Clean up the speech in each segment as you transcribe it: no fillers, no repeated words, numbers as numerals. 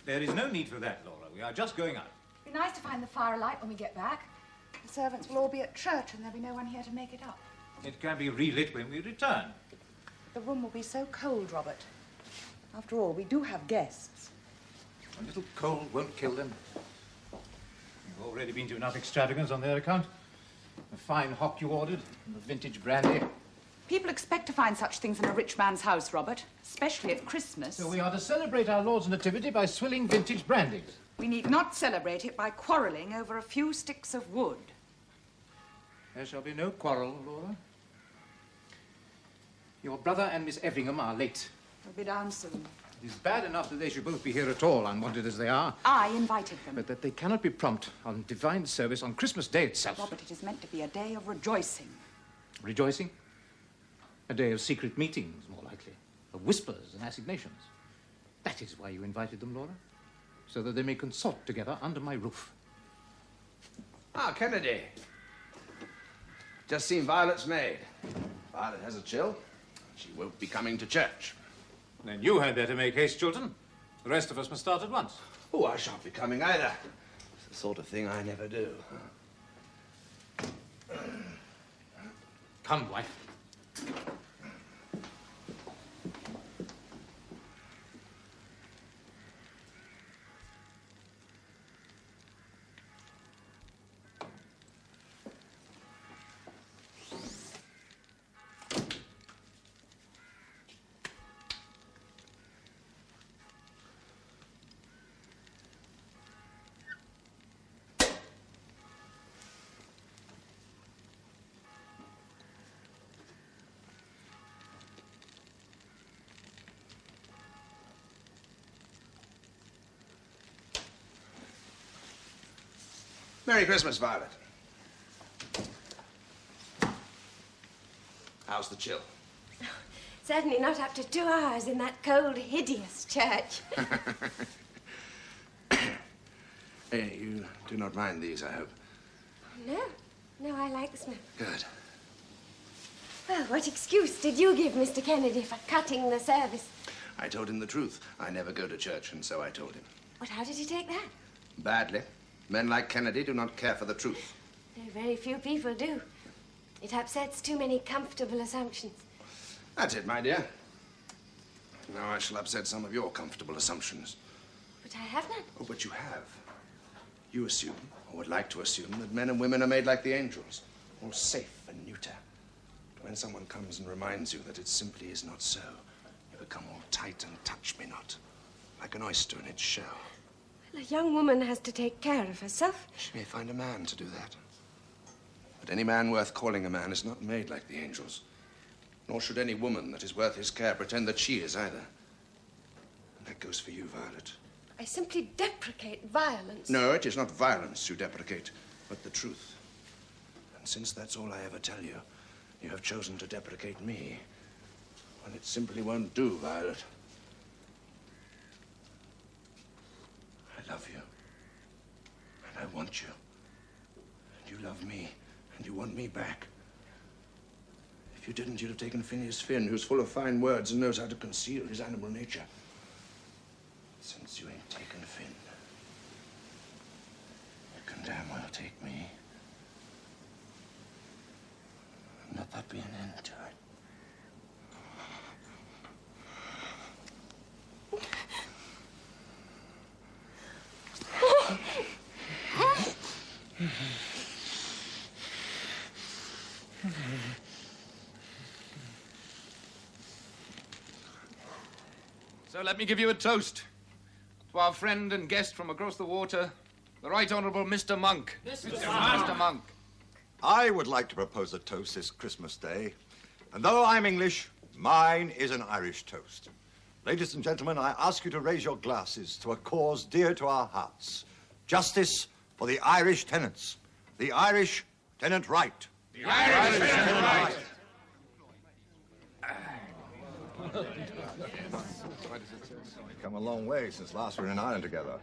There is no need for that, Laura. We are just going out. It'd be nice to find the fire alight when we get back. The servants will all be at church and there'll be no one here to make it up. It can be relit when we return. The room will be so cold, Robert. After all, we do have guests. A little cold won't kill them. You've already been to enough extravagance on their account. The fine hock you ordered, and the vintage brandy. People expect to find such things in a rich man's house, Robert, especially at Christmas. So we are to celebrate our Lord's nativity by swilling vintage brandies. We need not celebrate it by quarrelling over a few sticks of wood. There shall be no quarrel, Laura. Your brother and Miss Effingham are late. They'll be down soon. It is bad enough that they should both be here at all, unwanted as they are. I invited them. But that they cannot be prompt on divine service on Christmas Day itself. Robert, it is meant to be a day of rejoicing. Rejoicing? A day of secret meetings, more likely. Of whispers and assignations. That is why you invited them, Laura. So that they may consort together under my roof. Ah, Kennedy. Just seen Violet's maid. Violet has a chill. She won't be coming to church. Then you had better make haste, Chilton. The rest of us must start at once. Oh, I shan't be coming either. It's the sort of thing I never do. Come, wife. Merry Christmas, Violet. How's the chill? Certainly not up to 2 hours in that cold, hideous church. Hey, you do not mind these, I hope? No. No, I like the smell. Good. Well, what excuse did you give Mr. Kennedy for cutting the service? I told him the truth. I never go to church, and so I told him. But how did he take that? Badly. Men like Kennedy do not care for the truth. Very few people do. It upsets too many comfortable assumptions. That's it, my dear. Now I shall upset some of your comfortable assumptions. But I have none. Oh, but you have. You assume, or would like to assume, that men and women are made like the angels, all safe and neuter. But when someone comes and reminds you that it simply is not so, you become all tight and touch-me-not, like an oyster in its shell. Well, a young woman has to take care of herself. She may find a man to do that. But any man worth calling a man is not made like the angels. Nor should any woman that is worth his care pretend that she is either. And that goes for you, Violet. I simply deprecate violence. No, it is not violence you deprecate, but the truth. And since that's all I ever tell you, you have chosen to deprecate me. Well, it simply won't do, Violet. I love you. And I want you. And you love me. And you want me back. If you didn't, you'd have taken Phineas Finn, who's full of fine words and knows how to conceal his animal nature. Since you ain't taken Finn, you can damn well take me. And let that be an end to it. So let me give you a toast to our friend and guest from across the water, the Right Honourable Mr. Monk. Mr. Monk. I would like to propose a toast this Christmas Day. And though I'm English, mine is an Irish toast. Ladies and gentlemen, I ask you to raise your glasses to a cause dear to our hearts. Justice for the Irish tenants. The Irish tenant right. The Irish tenant right. We've come a long way since last we were in Ireland together.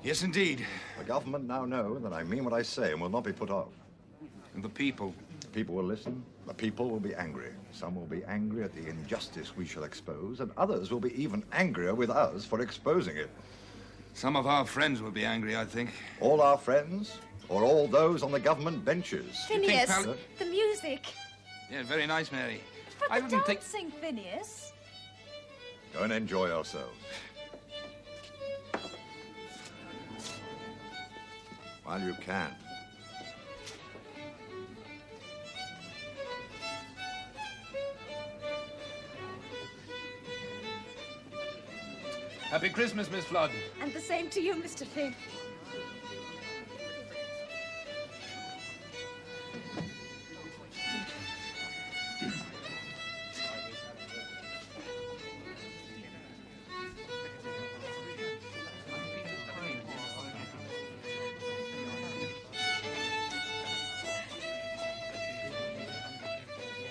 Yes, indeed. The government now know that I mean what I say and will not be put off. And the people? The people will listen. The people will be angry. Some will be angry at the injustice we shall expose, and others will be even angrier with us for exposing it. Some of our friends will be angry, I think. All our friends? Or all those on the government benches? Phineas, the music. Yeah, very nice, Mary. But I the wouldn't think... dancing, Phineas. Go and enjoy yourselves. While you can. Happy Christmas, Miss Flood. And the same to you, Mr. Finn.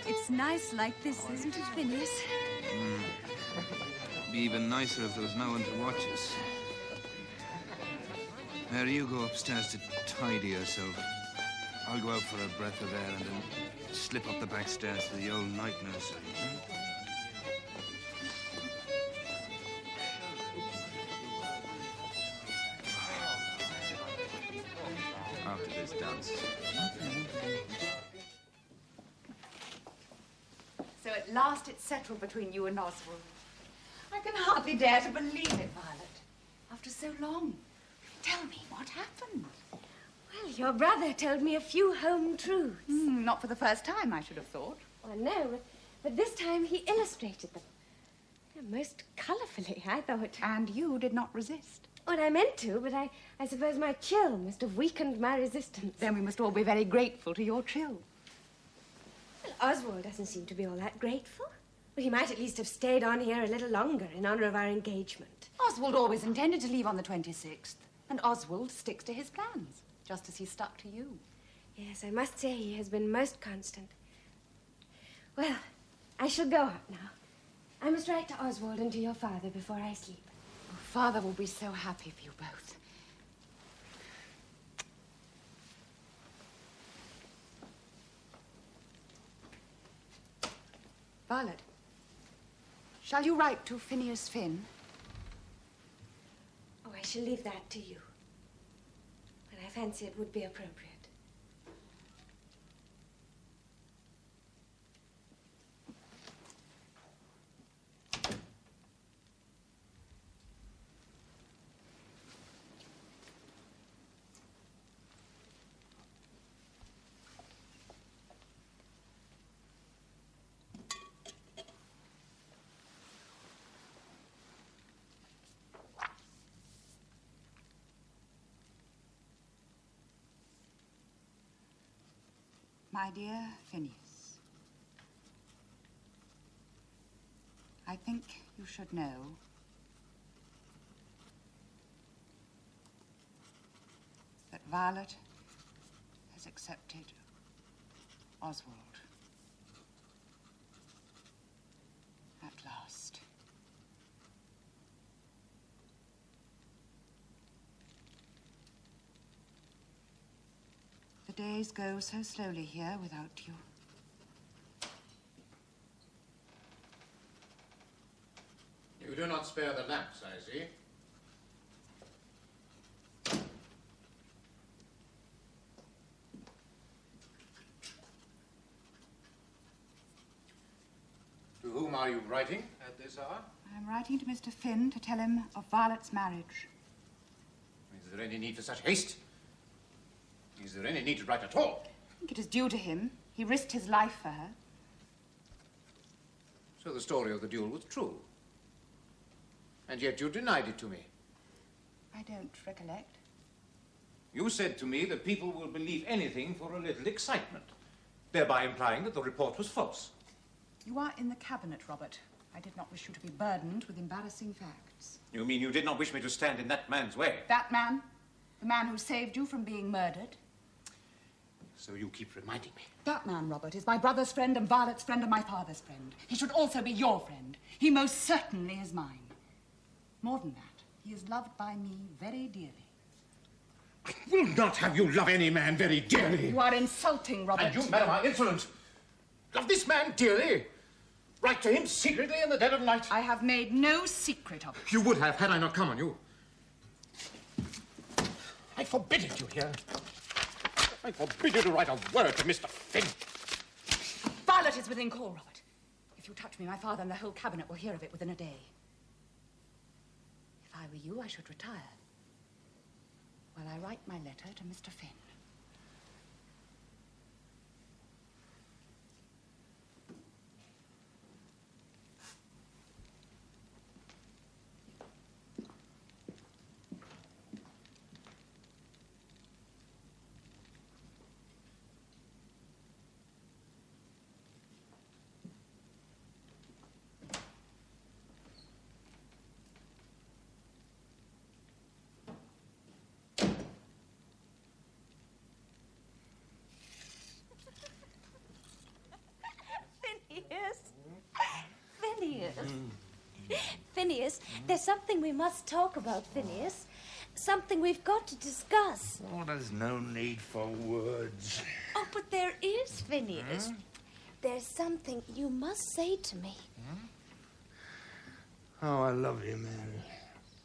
It's nice like this, isn't it, Phineas? It'd be even nicer if there was no one to watch us. Mary, you go upstairs to tidy yourself. I'll go out for a breath of air and then slip up the back stairs to the old night nursery. After this dance. So at last it's settled between you and Oswald. I can hardly dare to believe it, Violet. After so long. Tell me, what happened? Well, your brother told me a few home truths. Not for the first time, I should have thought. Oh, no, but this time he illustrated them. Yeah, most colourfully, I thought. And you did not resist. Well, I meant to, but I suppose my chill must have weakened my resistance. Then we must all be very grateful to your chill. Well, Oswald doesn't seem to be all that grateful. Well, he might at least have stayed on here a little longer in honour of our engagement. Oswald always intended to leave on the 26th. And Oswald sticks to his plans, just as he stuck to you. Yes, I must say he has been most constant. Well, I shall go up now. I must write to Oswald and to your father before I sleep. Oh, Father will be so happy for you both. Violet, shall you write to Phineas Finn? Oh, I shall leave that to you. But I fancy it would be appropriate. My dear Phineas, I think you should know that Violet has accepted Oswald. At last. The days go so slowly here without you. You do not spare the lamps, I see. To whom are you writing at this hour? I'm writing to Mr. Finn to tell him of Violet's marriage. Is there any need for such haste? Is there any need to write at all? I think it is due to him. He risked his life for her. So the story of the duel was true. And yet you denied it to me. I don't recollect. You said to me that people will believe anything for a little excitement, thereby implying that the report was false. You are in the cabinet, Robert. I did not wish you to be burdened with embarrassing facts. You mean you did not wish me to stand in that man's way? That man? The man who saved you from being murdered? So you keep reminding me. That man, Robert, is my brother's friend and Violet's friend and my father's friend. He should also be your friend. He most certainly is mine. More than that, he is loved by me very dearly. I will not have you love any man very dearly. You are insulting, Robert. And you, madam, are insolent. Love this man dearly. Write to him secretly in the dead of night. I have made no secret of it. You would have had I not come on you. forbid it, you hear? I forbid you to write a word to Mr. Finn. Violet is within call, Robert. If you touch me, my father and the whole cabinet will hear of it within a day. If I were you, I should retire while I write my letter to Mr. Finn. Phineas, there's something we must talk about, Phineas. Something we've got to discuss. Oh, there's no need for words. Oh, but there is, Phineas. There's something you must say to me. Oh, I love you, Mary.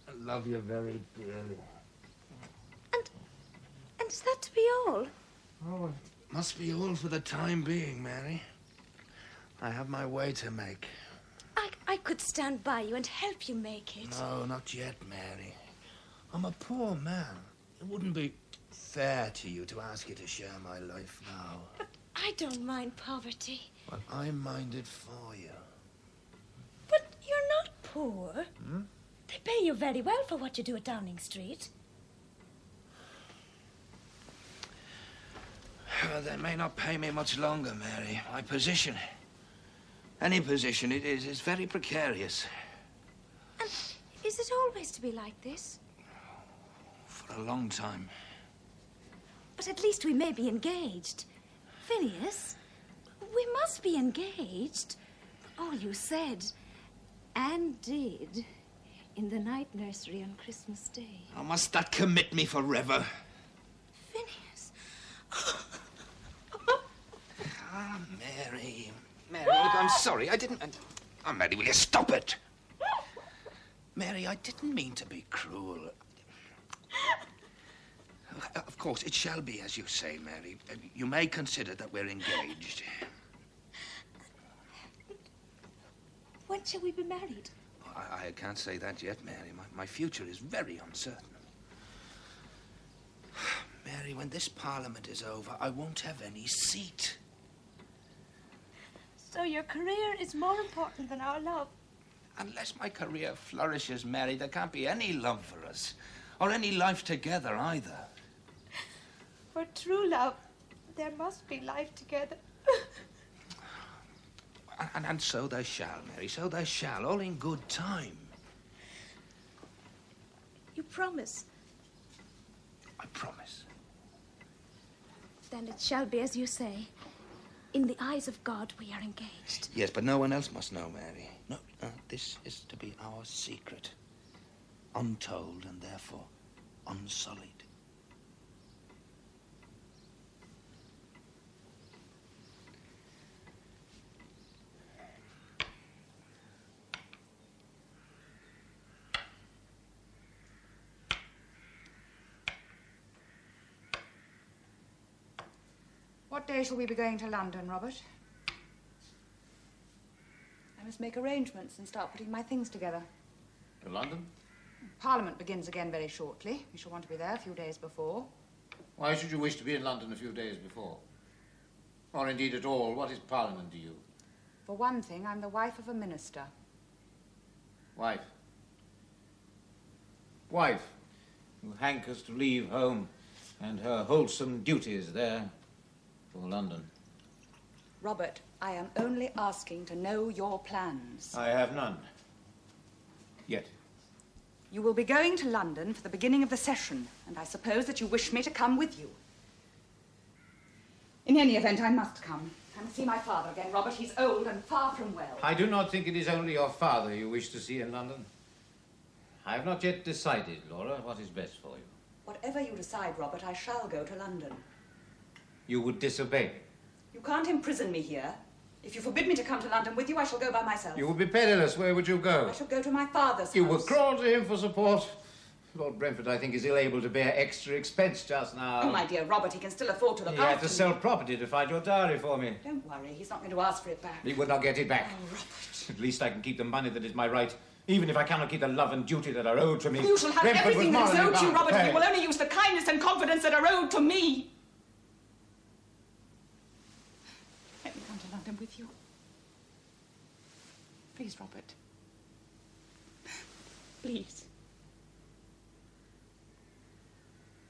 I love you very dearly. And is that to be all? Oh, it must be all for the time being, Mary. I have my way to make. I could stand by you and help you make it. No, not yet, Mary. I'm a poor man. It wouldn't be fair to you to ask you to share my life now. But I don't mind poverty. But I mind it for you. But you're not poor. They pay you very well for what you do at Downing Street. They may not pay me much longer, Mary. My position, any position it is very precarious. And is it always to be like this? For a long time. But at least we may be engaged. Phineas, we must be engaged. All you said and did in the night nursery on Christmas Day. Oh, must that commit me forever? Phineas. Ah, Mary. Mary, look, I'm sorry. I didn't... Oh, Mary, will you stop it? Mary, I didn't mean to be cruel. Of course, it shall be as you say, Mary. You may consider that we're engaged. When shall we be married? I can't say that yet, Mary. My future is very uncertain. Mary, when this Parliament is over, I won't have any seat. So your career is more important than our love? Unless my career flourishes, Mary, there can't be any love for us. Or any life together, either. For true love, there must be life together. And so there shall, Mary, so there shall, all in good time. You promise? I promise. Then it shall be as you say. In the eyes of God, we are engaged. Yes, but no one else must know, Mary. No, this is to be our secret. Untold and therefore unsullied. What day shall we be going to London, Robert? I must make arrangements and start putting my things together. To London? Parliament begins again very shortly. We shall want to be there a few days before. Why should you wish to be in London a few days before? Or indeed at all, what is Parliament to you? For one thing, I'm the wife of a minister. Wife. Wife, who hankers to leave home and her wholesome duties there for London. Robert, I am only asking to know your plans. I have none. Yet. You will be going to London for the beginning of the session, and I suppose that you wish me to come with you. In any event, I must come. I must see my father again, Robert. He's old and far from well. I do not think it is only your father you wish to see in London. I have not yet decided, Laura, what is best for you. Whatever you decide, Robert, I shall go to London. You would disobey me. You can't imprison me here. If you forbid me to come to London with you, I shall go by myself. You would be penniless. Where would you go? I shall go to my father's You house. would crawl to him for support. Lord Brentford, I think, is ill able to bear extra expense just now. Oh, my dear Robert, he can still afford to look He had after to me. sell property to find your diary for me. Don't worry, he's not going to ask for it back. He would not get it back. Oh, Robert. At least I can keep the money that is my right, even if I cannot keep the love and duty that are owed to me. You shall have Brentford everything was that is morally owed to you, bound Robert, if pay. you will only use the kindness and confidence that are owed to me. Let me come to London with you. Please, Robert. Please.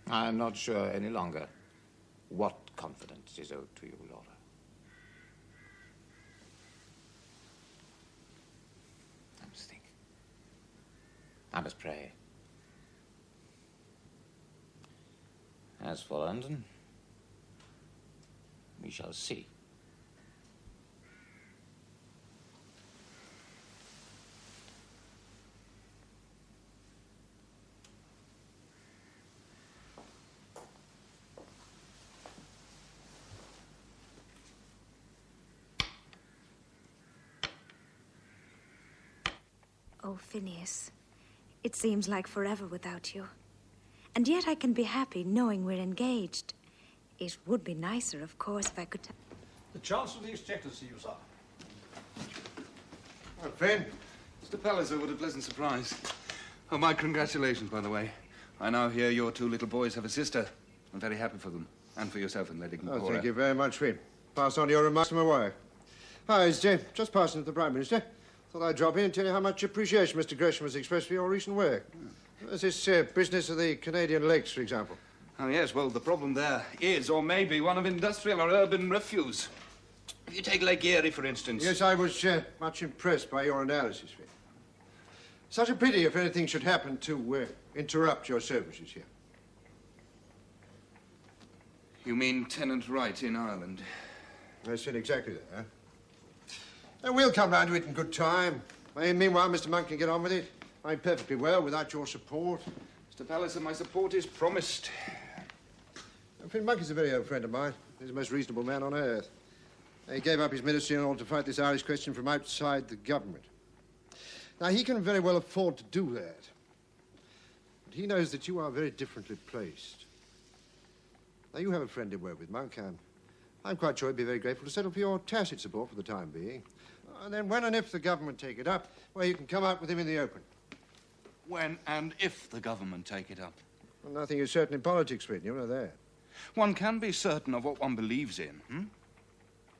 I am not sure any longer what confidence is owed to you, Laura. I must think. I must pray. As for London, we shall see. Oh, Phineas, it seems like forever without you. And yet I can be happy knowing we're engaged. It would be nicer, of course, if I could... The Chancellor of the Exchequer to see you, sir. Oh, friend. Mr. Palliser, what a pleasant surprise. Oh, my congratulations, by the way. I now hear your two little boys have a sister. I'm very happy for them. And for yourself and Lady Glencora. Oh, thank you very much, friend. Pass on your remarks to my wife. Hi, it's just passing to the Prime Minister. Thought I'd drop in and tell you how much appreciation Mr. Gresham has expressed for your recent work. There's this business of the Canadian lakes, for example. Oh, yes, well, the problem there is, or may be, one of industrial or urban refuse. If you take Lake Erie, for instance. Yes, I was much impressed by your analysis, friend. Such a pity if anything should happen to interrupt your services here. You mean tenant right in Ireland? I said exactly that, huh? And we'll come round to it in good time. Meanwhile, Mr. Monk can get on with it. I'm perfectly well without your support. Mr. Palliser, my support is promised. Finn Monk is a very old friend of mine. He's the most reasonable man on earth. He gave up his ministry in order to fight this Irish question from outside the government. Now, he can very well afford to do that. But he knows that you are very differently placed. Now, you have a friend to work with, Monk. I'm quite sure he'd be very grateful to settle for your tacit support for the time being. And then when and if the government take it up, well, you can come out with him in the open. When and if the government take it up? Well, nothing is certain in politics, Finn. You know that. One can be certain of what one believes in, And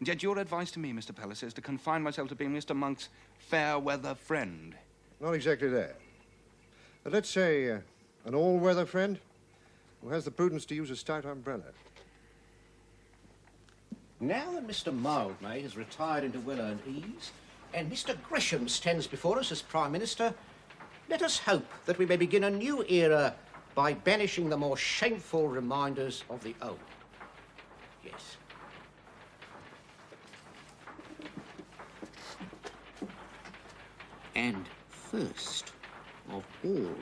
yet your advice to me, Mr. Palliser, is to confine myself to being Mr. Monk's fair-weather friend. Not exactly that. But let's say an all-weather friend who has the prudence to use a stout umbrella. Now that Mr. Mildmay has retired into well-earned ease, and Mr. Gresham stands before us as Prime Minister, let us hope that we may begin a new era by banishing the more shameful reminders of the old. Yes. And first of all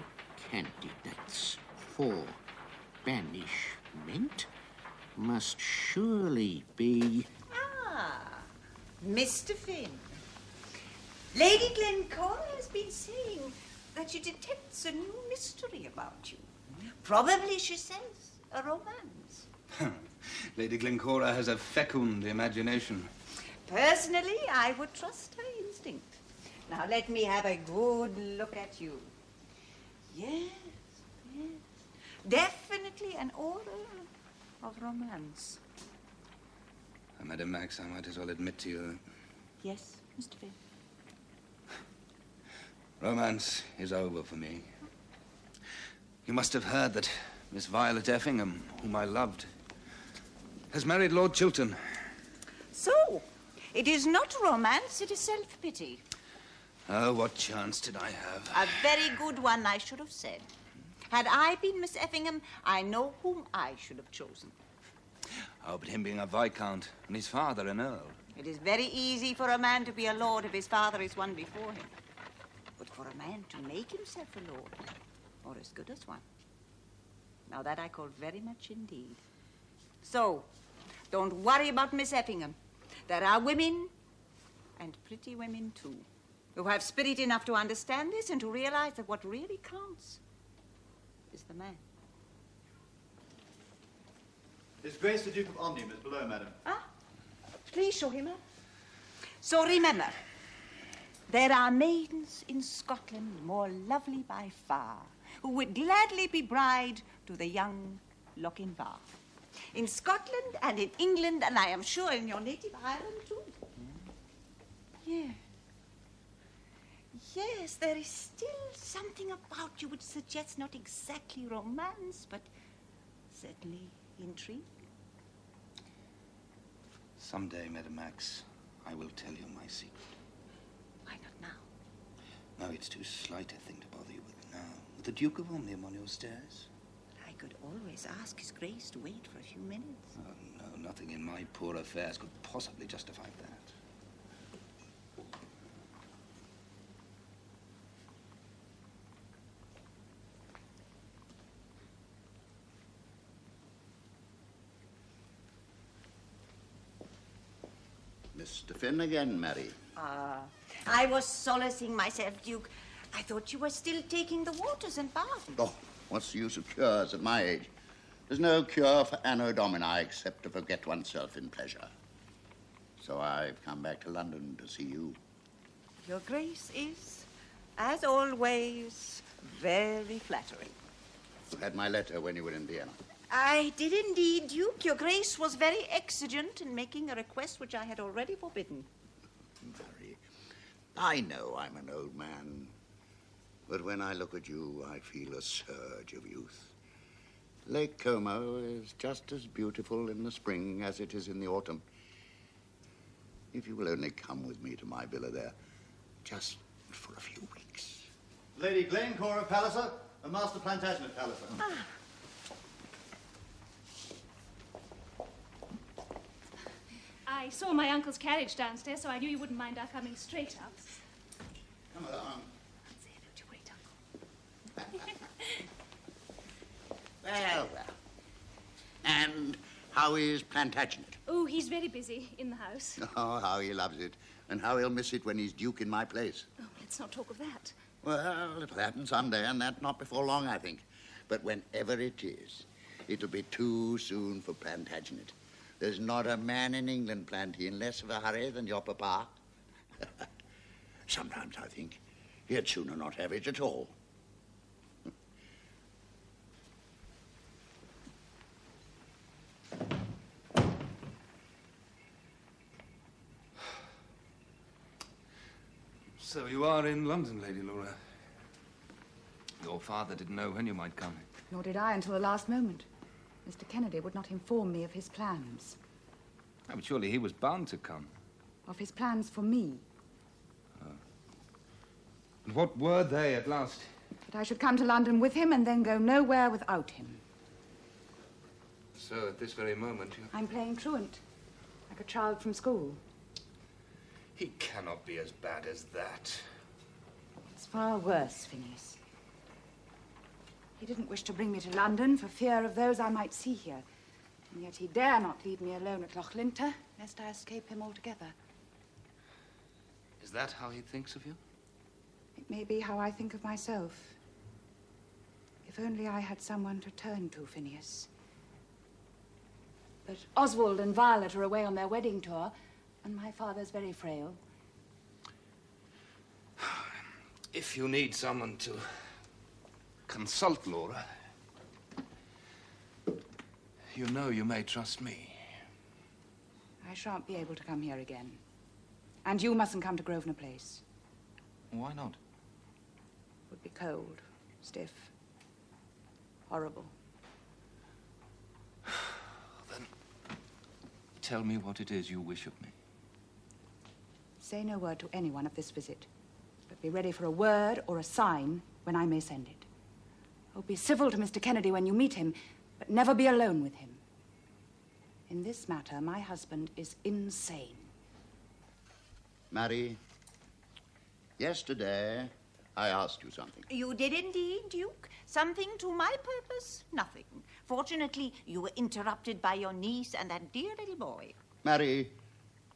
candidates for banishment must surely be... Ah, Mr. Finn. Lady Glencora has been saying that she detects a new mystery about you. Probably, she says, a romance. Lady Glencora has a fecund imagination. Personally, I would trust her instinct. Now, let me have a good look at you. Yes, yes. Definitely an order of romance. Madam Max, I might as well admit to you that Yes, Mr. Finn. romance is over for me. You must have heard that Miss Violet Effingham, whom I loved, has married Lord Chiltern. So, it is not romance, it is self-pity. Oh, what chance did I have? A very good one, I should have said. Had I been Miss Effingham, I know whom I should have chosen. Oh, but him being a viscount and his father an earl. It is very easy for a man to be a lord if his father is one before him. But for a man to make himself a lord, or as good as one, now that I call very much indeed. So, don't worry about Miss Effingham. There are women, and pretty women too, who have spirit enough to understand this and to realize that what really counts the man. His Grace the Duke of Omnium is below, madam. Ah, please show him up. So remember, there are maidens in Scotland more lovely by far, who would gladly be bride to the young Lochinvar. In Scotland and in England, and I am sure in your native Ireland too. Yeah. Yes, there is still something about you which suggests not exactly romance, but certainly intrigue. Someday, Madam Max, I will tell you my secret. Why not now? No, it's too slight a thing to bother you with now. With the Duke of Omnium on your stairs? I could always ask His Grace to wait for a few minutes. Oh, no, nothing in my poor affairs could possibly justify that. Mr. Finn again, Mary. Ah, I was solacing myself, Duke. I thought you were still taking the waters and bathing. Oh, what's the use of cures at my age? There's no cure for Anno Domini except to forget oneself in pleasure. So I've come back to London to see you. Your Grace is, as always, very flattering. You had my letter when you were in Vienna. I did indeed, Duke. Your Grace was very exigent in making a request which I had already forbidden. Mary, I know I'm an old man, but when I look at you, I feel a surge of youth. Lake Como is just as beautiful in the spring as it is in the autumn. If you will only come with me to my villa there, just for a few weeks. Lady Glencore of Palliser and Master Plantagenet Palliser. Ah. I saw my uncle's carriage downstairs, so I knew you wouldn't mind our coming straight up. Come along. Say hello to great uncle. Well, well. And how is Plantagenet? Oh, he's very busy in the house. Oh, how he loves it. And how he'll miss it when he's Duke in my place. Oh, let's not talk of that. Well, it'll happen someday, and that not before long, I think. But whenever it is, it'll be too soon for Plantagenet. There's not a man in England, Planty, in less of a hurry than your papa. Sometimes I think he'd sooner not have it at all. So you are in London, Lady Laura. Your father didn't know when you might come. Nor did I until the last moment. Mr. Kennedy would not inform me of his plans. Oh, but surely he was bound to come. Of his plans for me. And what were they at last? That I should come to London with him and then go nowhere without him. So at this very moment you... I'm playing truant, like a child from school. He cannot be as bad as that. It's far worse, Phineas. He didn't wish to bring me to London for fear of those I might see here. And yet he dare not leave me alone at Lochlinter, lest I escape him altogether. Is that how he thinks of you? It may be how I think of myself. If only I had someone to turn to, Phineas. But Oswald and Violet are away on their wedding tour, and my father's very frail. If you need someone to consult, Laura, you know you may trust me. I shan't be able to come here again. And you mustn't come to Grosvenor Place. Why not? It would be cold, stiff, horrible. Then tell me what it is you wish of me. Say no word to anyone of this visit, but be ready for a word or a sign when I may send it. Oh, be civil to Mr. Kennedy when you meet him, but never be alone with him. In this matter, my husband is insane. Mary, yesterday I asked you something. You did indeed, Duke. Something to my purpose? Nothing. Fortunately, you were interrupted by your niece and that dear little boy. Mary,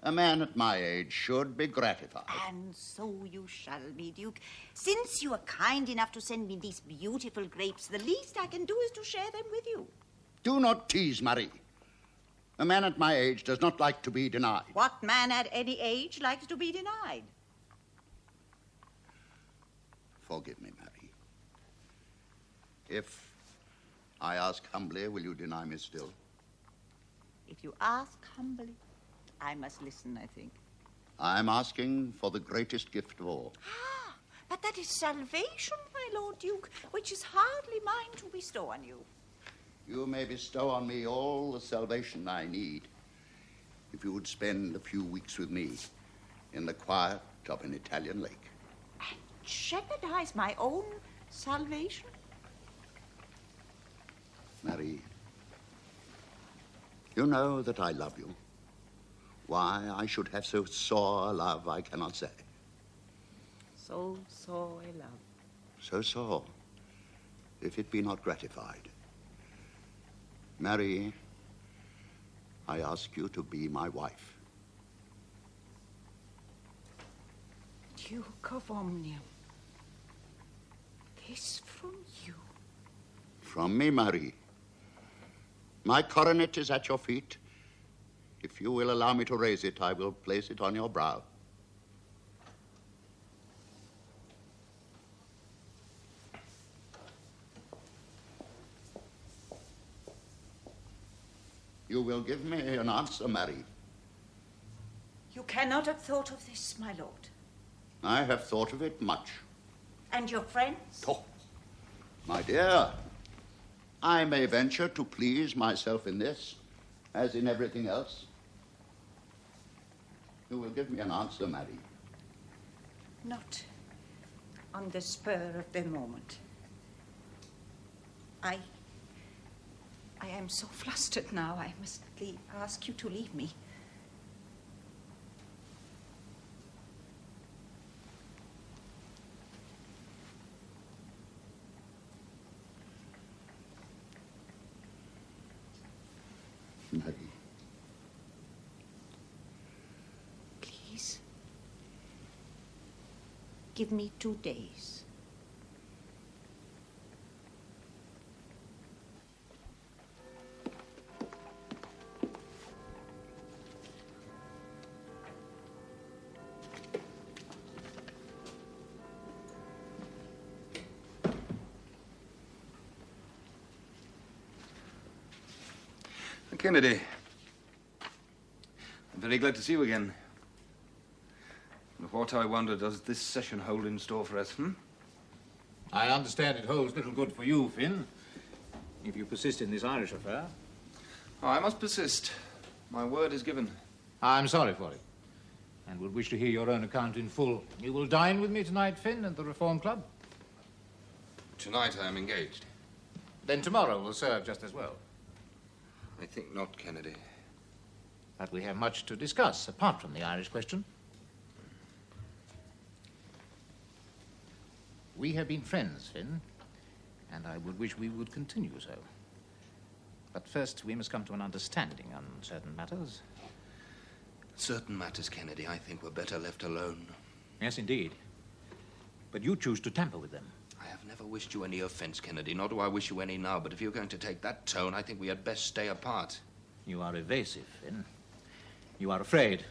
A man at my age should be gratified. And so you shall be, Duke. Since you are kind enough to send me these beautiful grapes, the least I can do is to share them with you. Do not tease, Marie. A man at my age does not like to be denied. What man at any age likes to be denied? Forgive me, Marie. If I ask humbly, will you deny me still? If you ask humbly, I must listen, I think. I'm asking for the greatest gift of all. Ah, but that is salvation, my Lord Duke, which is hardly mine to bestow on you. You may bestow on me all the salvation I need if you would spend a few weeks with me in the quiet of an Italian lake. And jeopardize my own salvation? Marie, you know that I love you. Why I should have so sore a love, I cannot say. So sore a love. So sore, if it be not gratified. Marie, I ask you to be my wife. Duke of Omnium. This from you? From me, Marie. My coronet is at your feet. If you will allow me to raise it, I will place it on your brow. You will give me an answer, Marie. You cannot have thought of this, my lord. I have thought of it much. And your friends? Oh, my dear, I may venture to please myself in this, as in everything else. You will give me an answer, Marie. Not on the spur of the moment. I am so flustered now, I must ask you to leave me. Marie. Please. Give me 2 days. Kennedy, I'm very glad to see you again. What, I wonder, does this session hold in store for us, I understand it holds little good for you, Finn, if you persist in this Irish affair. Oh, I must persist. My word is given. I'm sorry for it, and would wish to hear your own account in full. You will dine with me tonight, Finn, at the Reform Club? Tonight I am engaged. Then tomorrow will serve just as well. I think not, Kennedy. But we have much to discuss, apart from the Irish question. We have been friends, Finn, and I would wish we would continue so. But first, we must come to an understanding on certain matters. Certain matters, Kennedy, I think were better left alone. Yes, indeed. But you choose to tamper with them. I have never wished you any offense, Kennedy, nor do I wish you any now, but if you're going to take that tone, I think we had best stay apart. You are evasive, Finn. You are afraid.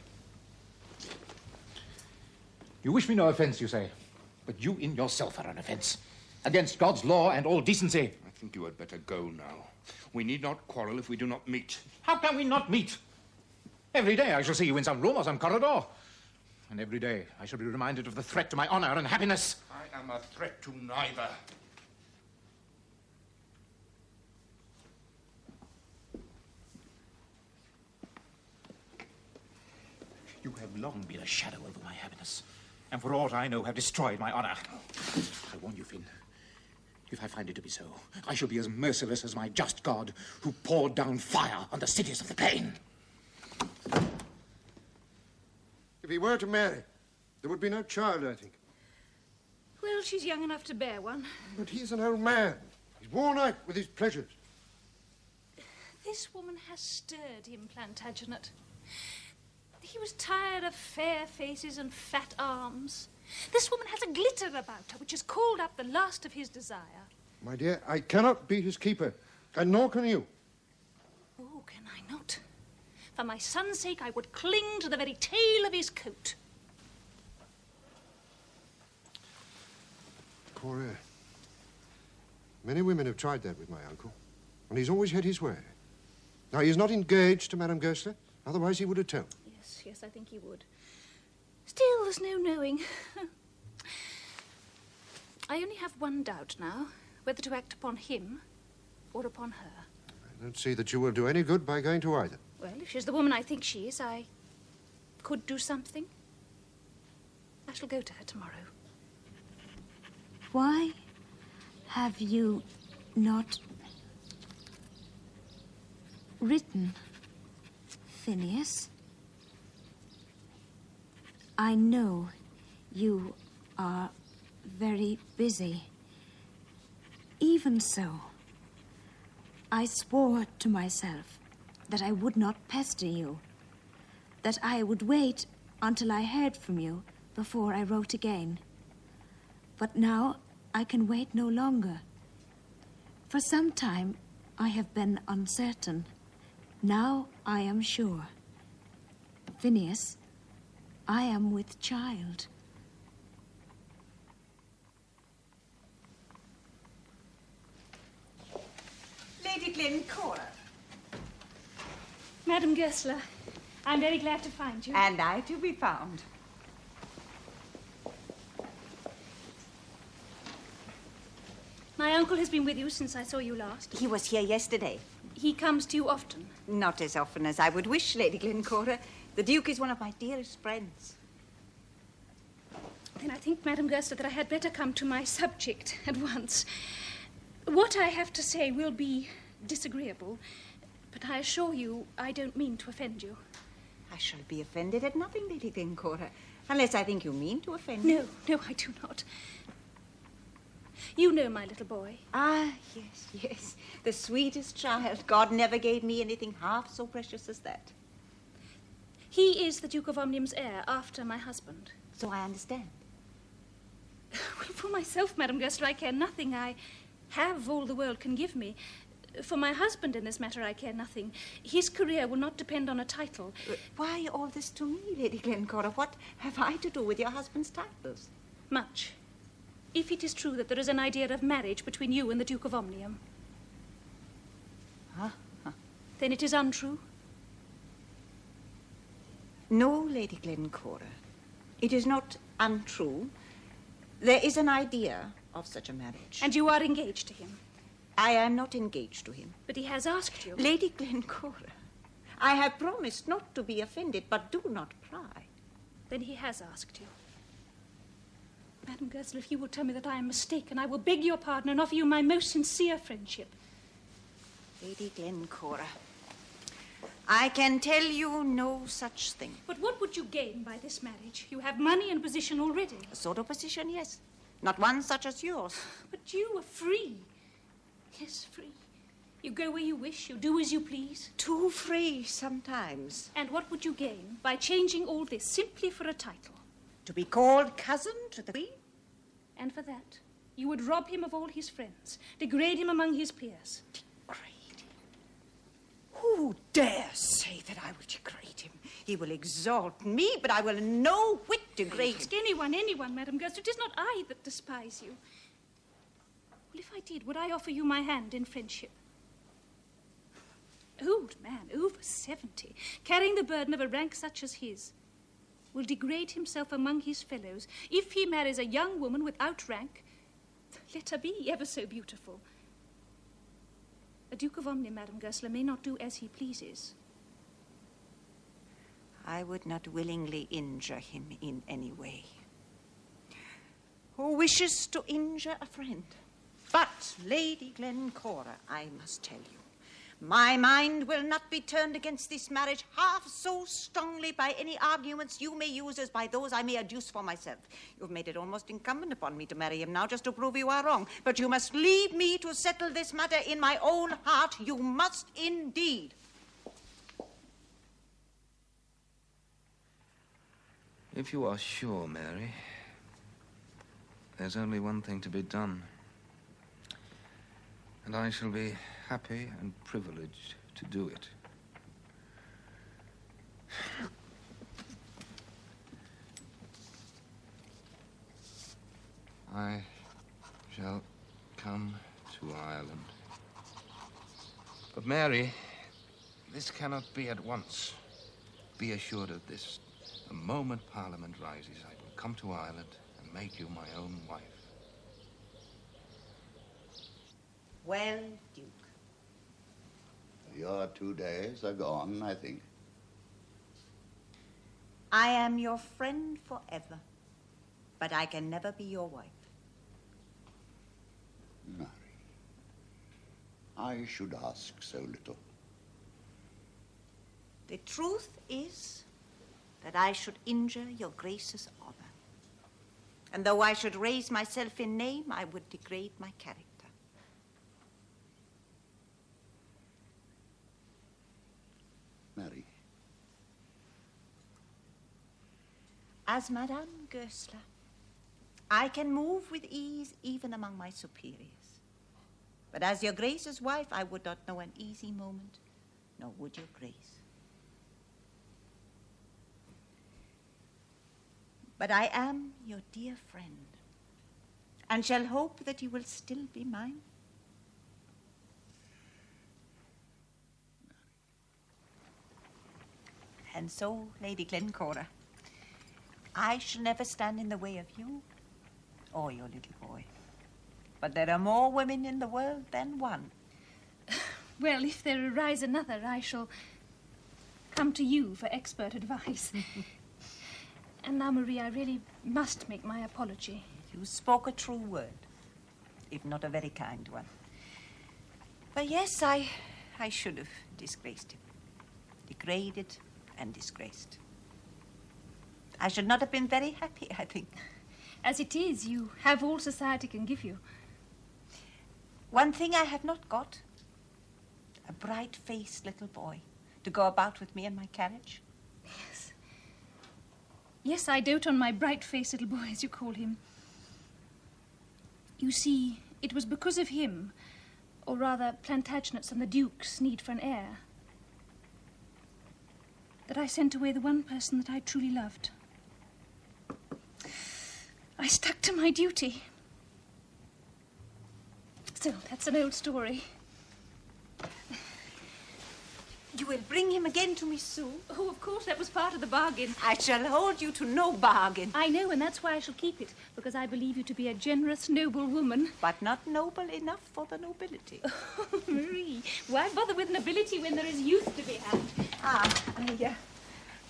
You wish me no offense, you say, but you in yourself are an offense. Against God's law and all decency. I think you had better go now. We need not quarrel if we do not meet. How can we not meet? Every day I shall see you in some room or some corridor. And every day I shall be reminded of the threat to my honor and happiness. I am a threat to neither. You have long been a shadow over my happiness, and for aught I know have destroyed my honor. I warn you, Finn, if I find it to be so, I shall be as merciless as my just God, who poured down fire on the cities of the plain. If he were to marry, there would be no child, I think. Well, she's young enough to bear one. But he's an old man. He's worn out with his pleasures. This woman has stirred him, Plantagenet. He was tired of fair faces and fat arms. This woman has a glitter about her which has called up the last of his desire. My dear, I cannot be his keeper, and nor can you. Oh, can I not? For my son's sake, I would cling to the very tail of his coat. Cora, many women have tried that with my uncle, and he's always had his way. Now, he is not engaged to Madame Goesler, otherwise he would have told. Yes, I think he would. Still, there's no knowing. I only have one doubt now, whether to act upon him or upon her. I don't see that you will do any good by going to either. Well, if she's the woman I think she is, I could do something. I shall go to her tomorrow. Why have you not written, Phineas? I know you are very busy. Even so, I swore to myself that I would not pester you, that I would wait until I heard from you before I wrote again. But now I can wait no longer. For some time I have been uncertain. Now I am sure. Phineas, I am with child. Lady Glencora. Madame Goesler, I'm very glad to find you. And I to be found. My uncle has been with you since I saw you last. He was here yesterday. He comes to you often? Not as often as I would wish, Lady Glencora. The Duke is one of my dearest friends. Then I think, Madame Goesler, that I had better come to my subject at once. What I have to say will be disagreeable, but I assure you I don't mean to offend you. I shall be offended at nothing, Lady Glencora, unless I think you mean to offend No, me. no, I do not. You know my little boy. Ah, yes, yes. The sweetest child. God never gave me anything half so precious as that. He is the Duke of Omnium's heir after my husband. So I understand. Well, for myself, Madame Goesler, I care nothing. I have all the world can give me. For my husband in this matter, I care nothing. His career will not depend on a title. Why all this to me, Lady Glencora? What have I to do with your husband's titles? Much. If it is true that there is an idea of marriage between you and the Duke of Omnium. Huh? Then it is untrue? No, Lady Glencora. It is not untrue. There is an idea of such a marriage. And you are engaged to him? I am not engaged to him. But he has asked you. Lady Glencora, I have promised not to be offended, but do not pry. Then he has asked you. Madame Goesler, if you will tell me that I am mistaken, I will beg your pardon and offer you my most sincere friendship. Lady Glencora, I can tell you no such thing. But what would you gain by this marriage? You have money and position already. A sort of position, yes. Not one such as yours. But you are free. Yes, free. You go where you wish, you do as you please. Too free sometimes. And what would you gain by changing all this simply for a title? To be called cousin to the Queen? And for that, you would rob him of all his friends, degrade him among his peers. Degrade him? Who dare say that I will degrade him? He will exalt me, but I will no whit degrade him. Anyone, Madame Goesler. It is not I that despise you. Well, if I did, would I offer you my hand in friendship? Old man, over 70, carrying the burden of a rank such as his, will degrade himself among his fellows if he marries a young woman without rank, let her be ever so beautiful. A Duke of Omnium, Madame Goesler, may not do as he pleases. I would not willingly injure him in any way. Who wishes to injure a friend? But, Lady Glencora, I must tell you, my mind will not be turned against this marriage half so strongly by any arguments you may use as by those I may adduce for myself. You've made it almost incumbent upon me to marry him now just to prove you are wrong. But you must leave me to settle this matter in my own heart. You must indeed. If you are sure, Mary, there's only one thing to be done. And I shall be happy and privileged to do it. I shall come to Ireland. But, Mary, this cannot be at once. Be assured of this. The moment Parliament rises, I will come to Ireland and make you my own wife. Well, Duke. Your 2 days are gone, I think. I am your friend forever, but I can never be your wife. Mary, I should ask so little. The truth is that I should injure your Grace's honor. And though I should raise myself in name, I would degrade my character. Mary. As Madame Goesler, I can move with ease even among my superiors. But as your Grace's wife, I would not know an easy moment, nor would your Grace. But I am your dear friend, and shall hope that you will still be mine. And so, Lady Glencora, I shall never stand in the way of you or your little boy. But there are more women in the world than one. Well, if there arise another, I shall come to you for expert advice. And now, Marie, I really must make my apology. You spoke a true word, if not a very kind one. But yes, I should have disgraced him. Degraded and disgraced. I should not have been very happy, I think. As it is, you have all society can give you. One thing I have not got, a bright-faced little boy to go about with me in my carriage. Yes. Yes, I dote on my bright-faced little boy, as you call him. You see, it was because of him, or rather Plantagenet's and the Duke's need for an heir, that I sent away the one person that I truly loved. I stuck to my duty. Still, that's an old story. You will bring him again to me soon? Oh, of course, that was part of the bargain. I shall hold you to no bargain. I know, and that's why I shall keep it, because I believe you to be a generous, noble woman. But not noble enough for the nobility. Oh, Marie, why bother with nobility when there is youth to be had?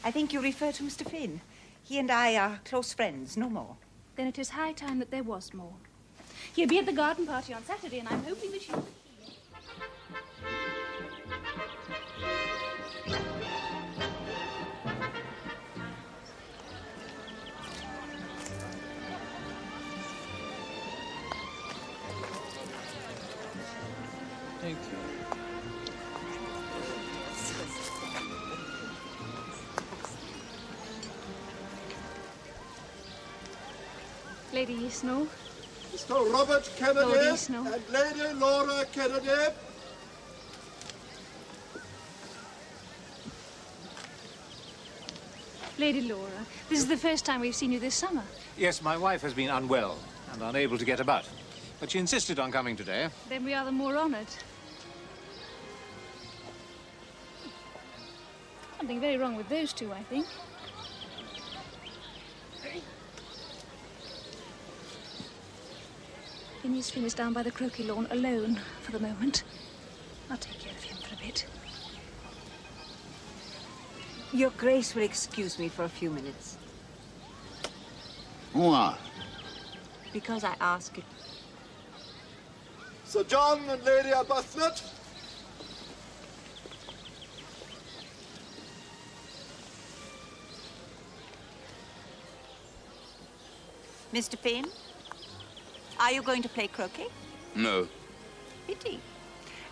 I think you refer to Mr. Finn. He and I are close friends, no more. Then it is high time that there was more. He'll be at the garden party on Saturday, and I'm hoping that you... Thank you. Lady Snow. Mr. Robert Kennedy Lord Snow. and Lady Laura Kennedy. Lady Laura, this is the first time we've seen you this summer. Yes, my wife has been unwell and unable to get about. But she insisted on coming today. Then we are the more honoured. Something very wrong with those two, I think. Phineas Finn is down by the croquet lawn alone for the moment. I'll take care of him for a bit. Your Grace will excuse me for a few minutes. Why? Because I ask it. Sir John and Lady Arbuthnot. Mr. Finn, are you going to play croquet? No. Pity.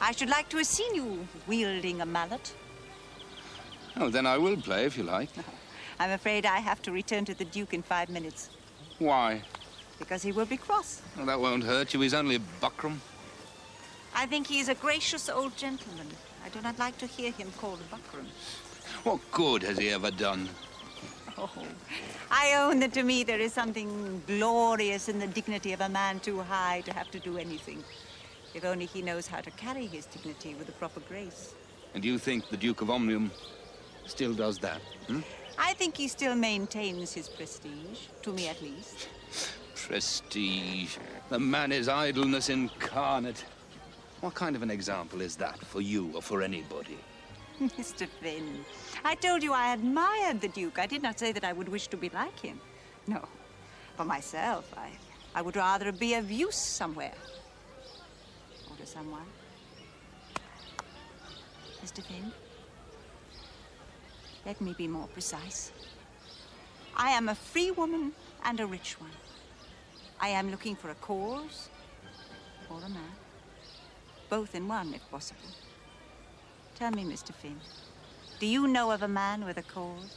I should like to have seen you wielding a mallet. Oh, then I will play if you like. I'm afraid I have to return to the Duke in 5 minutes. Why? Because he will be cross. Well, that won't hurt you. He's only a buckram. I think he is a gracious old gentleman. I do not like to hear him called a buckram. What good has he ever done? Oh, I own that to me there is something glorious in the dignity of a man too high to have to do anything. If only he knows how to carry his dignity with the proper grace. And you think the Duke of Omnium still does that, I think he still maintains his prestige, to me at least. Prestige. The man is idleness incarnate. What kind of an example is that for you or for anybody? Mr. Finn, I told you I admired the Duke. I did not say that I would wish to be like him. No. For myself, I would rather be of use somewhere. Or to someone. Mr. Finn, let me be more precise. I am a free woman and a rich one. I am looking for a cause or a man. Both in one, if possible. Tell me, Mr. Finn, do you know of a man with a cause?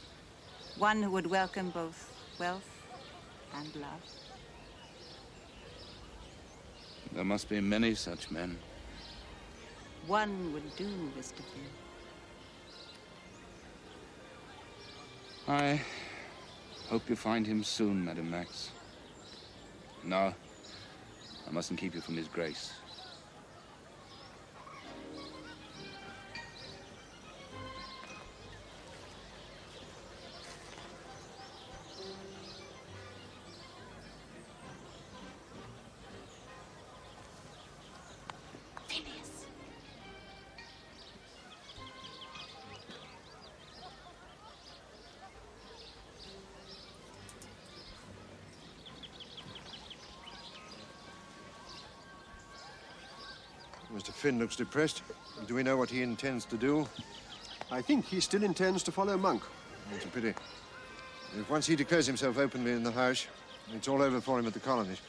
One who would welcome both wealth and love? There must be many such men. One would do, Mr. Finn. I hope you find him soon, Madam Max. No, I mustn't keep you from his grace. Mr. Finn looks depressed. Do we know what he intends to do? I think he still intends to follow Monk. It's a pity. If once he declares himself openly in the house, it's all over for him at the colonies.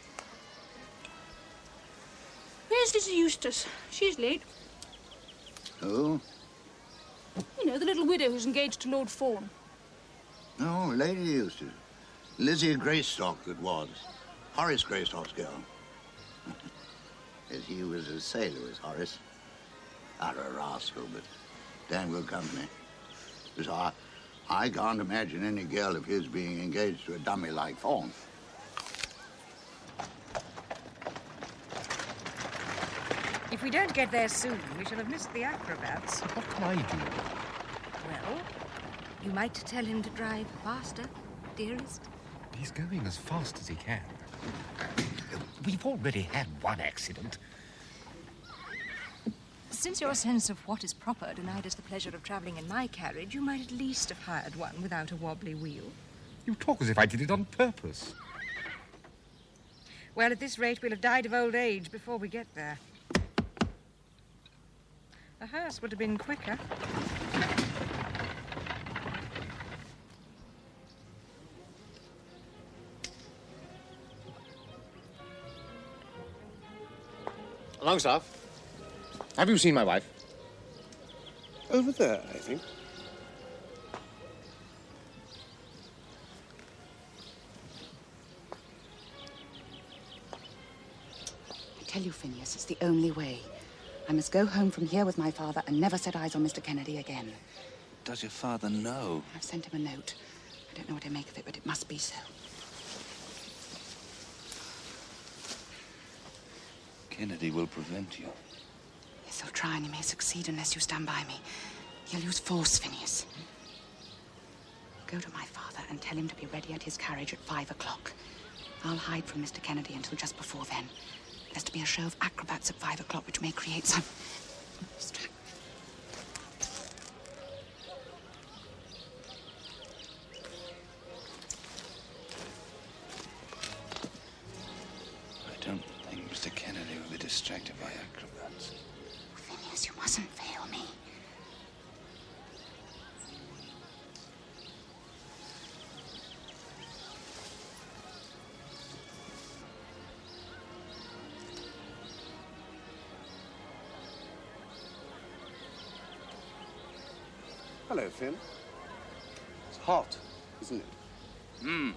Where's Lizzie Eustace? She's late. Who? You know, the little widow who's engaged to Lord Fawn. Oh, Lady Eustace. Lizzie Greystock that was. Horace Greystock's girl. Yes, he was a sailor, was Horace. Not a rascal, but damn good company. Because I can't imagine any girl of his being engaged to a dummy like Fawn. If we don't get there soon, we shall have missed the acrobats. What can I do? Well, you might tell him to drive faster, dearest. He's going as fast as he can. We've already had one accident. Since your sense of what is proper denied us the pleasure of travelling in my carriage, you might at least have hired one without a wobbly wheel. You talk as if I did it on purpose. Well, at this rate, we'll have died of old age before we get there. A hearse would have been quicker. Longstaff, have you seen my wife? Over there, I think. I tell you, Phineas, it's the only way. I must go home from here with my father and never set eyes on Mr. Kennedy again. Does your father know? I've sent him a note. I don't know what to make of it, but it must be so. Kennedy will prevent you. Yes, he'll try, and he may succeed unless you stand by me. He'll use force, Phineas. Go to my father and tell him to be ready at his carriage at 5 o'clock. I'll hide from Mr. Kennedy until just before then. There's to be a show of acrobats at 5 o'clock, which may create some... I don't think Mr. Kennedy will be distracted by acrobats. Phineas, you mustn't fail me. Hello, Finn. It's hot. isn't it? Hmm.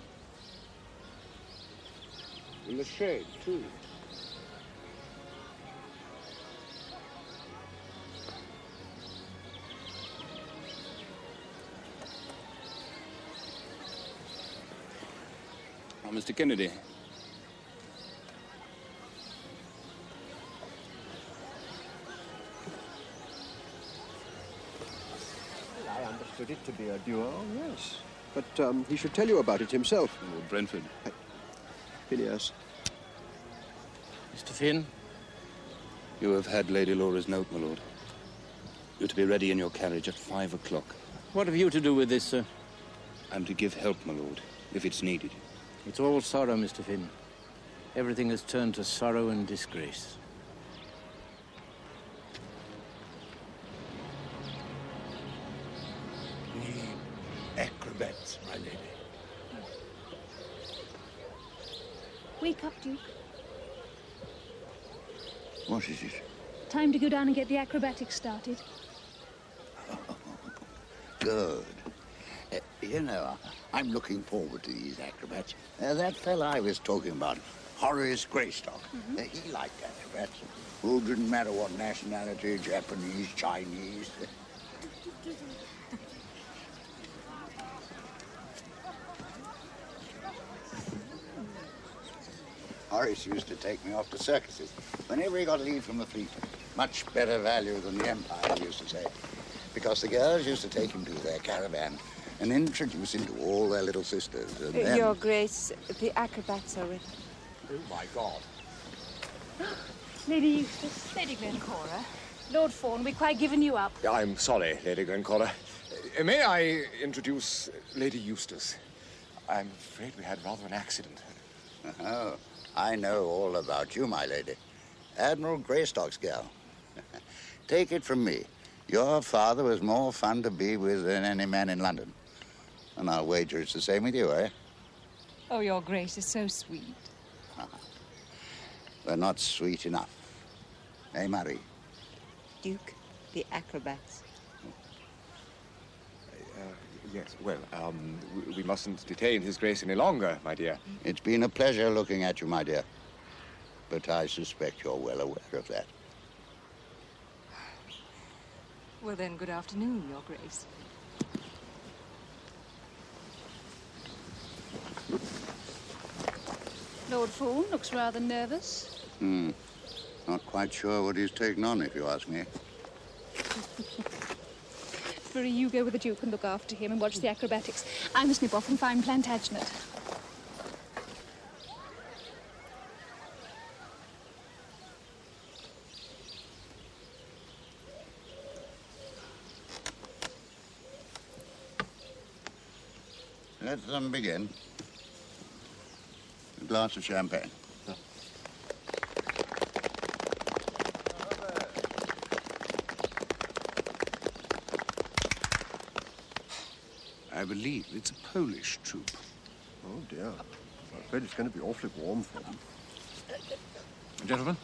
In the shade, too. Oh, Mr. Kennedy. I understood it to be a duel, yes. But he should tell you about it himself. Lord Brentford. Phineas. Mr. Finn? You have had Lady Laura's note, my lord. You're to be ready in your carriage at 5 o'clock. What have you to do with this, sir? I'm to give help, my lord, if it's needed. It's all sorrow, Mr. Finn. Everything has turned to sorrow and disgrace. The acrobats, my lady. Wake up, Duke. What is it? Time to go down and get the acrobatics started. Good. You know, I'm looking forward to these acrobats. That fella I was talking about, Horace Greystock, he liked acrobats. Oh, didn't matter what nationality, Japanese, Chinese. Horace used to take me off to circuses whenever he got leave from the fleet. Much better value than the Empire, he used to say. Because the girls used to take him to their caravan and introduce him to all their little sisters. And then... Your Grace, the acrobats are ready. Oh, my God. Lady Eustace. Lady Glencora. Lord Fawn, we've quite given you up. I'm sorry, Lady Glencora. May I introduce Lady Eustace? I'm afraid we had rather an accident. Oh, I know all about you, my lady. Admiral Greystock's gal. Take it from me. Your father was more fun to be with than any man in London. And I'll wager it's the same with you, eh? Oh, Your Grace is so sweet. We're not sweet enough. Eh, Marie? Duke, the acrobats. Yes, well, we mustn't detain His Grace any longer, my dear. It's been a pleasure looking at you, my dear. But I suspect you're well aware of that. Well, then, good afternoon, Your Grace. Lord Fawn looks rather nervous. Not quite sure what he's taken on, if you ask me. Marie, you go with the Duke and look after him and watch the acrobatics. I must nip off and find Plantagenet. Let them begin. A glass of champagne. I believe it's a Polish troop. Oh, dear. I'm afraid it's going to be awfully warm for them. Gentlemen?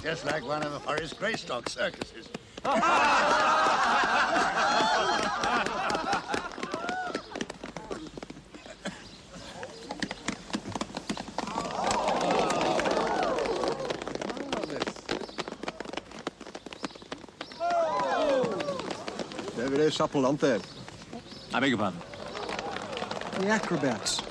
Just like one of the Horace Greystock circuses. They're very supple, aren't they? I beg your pardon? The acrobats.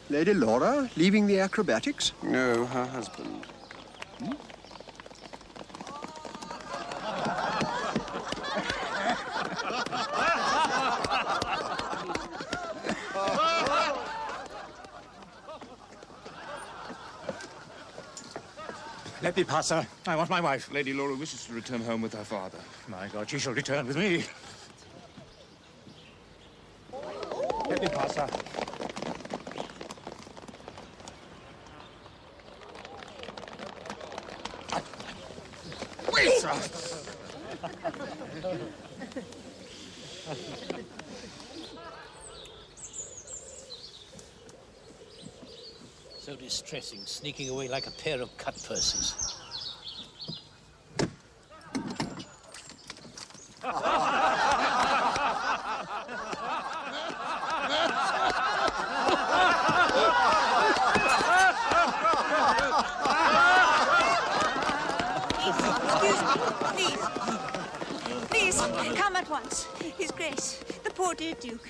Lady Laura, leaving the acrobatics? No, her husband. Let me pass, sir. I want my wife. Lady Laura wishes to return home with her father. My God, she shall return with me. Let me pass, sir. Wait, sir! So distressing, sneaking away like a pair of cut purses. Please, come at once. His Grace, the poor dear Duke.